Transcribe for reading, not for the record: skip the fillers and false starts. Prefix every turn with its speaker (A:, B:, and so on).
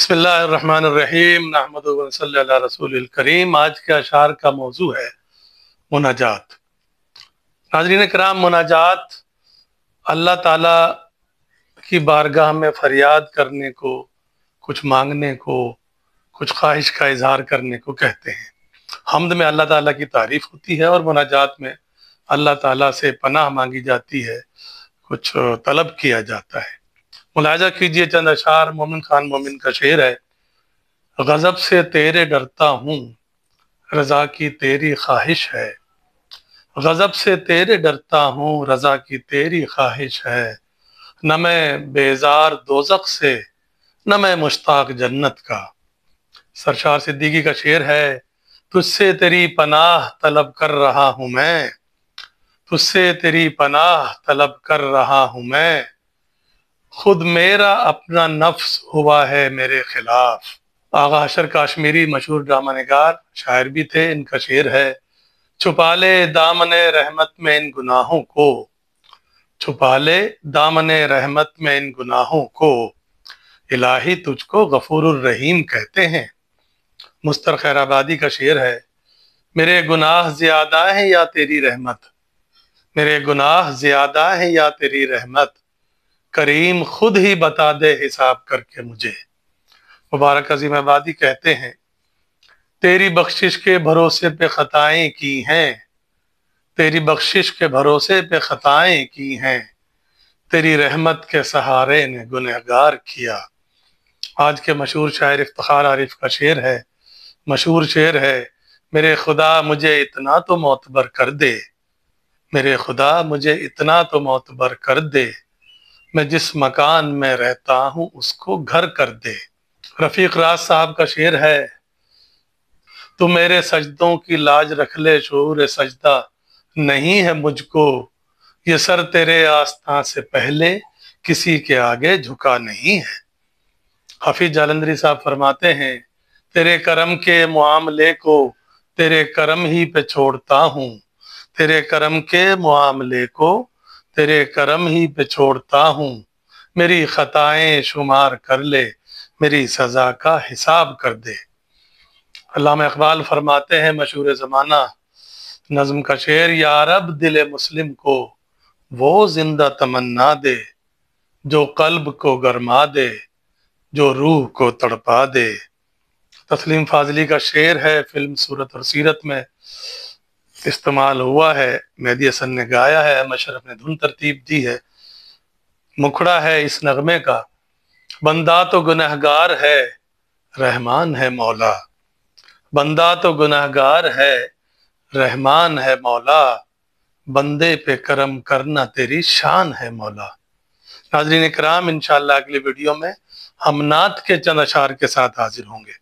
A: बिस्मिल्लाहिर्रहमानिर्रहीम नहमदुहु व नसल्ली अला रसूलिल करीम। आज के अशार का मौजू है मुनाजात। नाज़रीन कराम, मुनाजात अल्लाह ताला की बारगाह में फरियाद करने को, कुछ मांगने को, कुछ ख्वाहिश का इजहार करने को कहते हैं। हम्द में अल्लाह ताला की तारीफ होती है और मुनाजात में अल्लाह ताला से पनाह मांगी जाती है, कुछ तलब किया जाता है। मुलाजा कीजिए चंद अशार। मोमिन खान मोमिन का शेर है। गजब से तेरे डरता हूँ, रजा की तेरी ख्वाहिश है। गजब से तेरे डरता हूँ, रजा की तेरी ख्वाहिश है। न मैं बेजार दोजख से, न मैं मुश्ताक जन्नत का। सरशार सिद्दीकी का शेर है। तुझसे तेरी पनाह तलब कर रहा हूँ मैं, तुझसे तेरी पनाह तलब कर रहा हूँ मैं। खुद मेरा अपना नफ्स हुआ है मेरे खिलाफ। आगा हशर काश्मीरी मशहूर ड्रामा निगार, शायर भी थे। इनका शेर है। छुपा ले दामने रहमत में इन गुनाहों को, छुपा ले दामने रहमत में इन गुनाहों को। इलाही तुझको गफूरुर रहीम कहते हैं। मुस्तर खैराबादी का शेर है। मेरे गुनाह ज्यादा हैं या तेरी रहमत, मेरे गुनाह ज्यादा हैं या तेरी रहमत। करीम खुद ही बता दे हिसाब करके मुझे। मुबारक अजीम आबादी कहते हैं, तेरी बख्शिश के भरोसे पे खताएं की हैं, तेरी बख्शिश के भरोसे पे खताएं की हैं। तेरी रहमत के सहारे ने गुनहगार किया। आज के मशहूर शायर इफ्तिखार आरिफ का शेर है, मशहूर शेर है। मेरे खुदा मुझे इतना तो मोतबर कर दे, मेरे खुदा मुझे इतना तो मोतबर कर दे। मैं जिस मकान में रहता हूँ उसको घर कर दे। रफीक राज साहब का शेर है। तू मेरे सजदों की लाज रख ले, शऊर सजदा नहीं है मुझको। ये सर तेरे आस्था से पहले किसी के आगे झुका नहीं है। हाफिज जालंधरी साहब फरमाते हैं, तेरे करम के मुआमले को तेरे करम ही पे छोड़ता हूँ, तेरे करम के मुआमले को तेरे करम ही पे छोड़ता हूँ। मेरी खताएं शुमार कर ले, मेरी सजा का हिसाब कर दे। अल्लामा इकबाल फरमाते हैं, मशहूर ज़माना नज़्म का शेर, या रब दिल मुस्लिम को वो जिंदा तमन्ना दे, जो कल्ब को गरमा दे, जो रूह को तड़पा दे। तस्लीम फाजली का शेर है। फिल्म सूरत और सीरत में इस्तेमाल हुआ है। मेहदी हसन ने गाया है, मशरफ ने धुन तरतीब दी है। मुखड़ा है इस नगमे का, बंदा तो गुनहगार है, रहमान है मौला। बंदा तो गुनहगार है, रहमान है मौला। बंदे पे करम करना तेरी शान है मौला। नाज़रीन इकराम, इंशाअल्लाह अगली वीडियो में हम नात के चंद अशार के साथ हाजिर होंगे।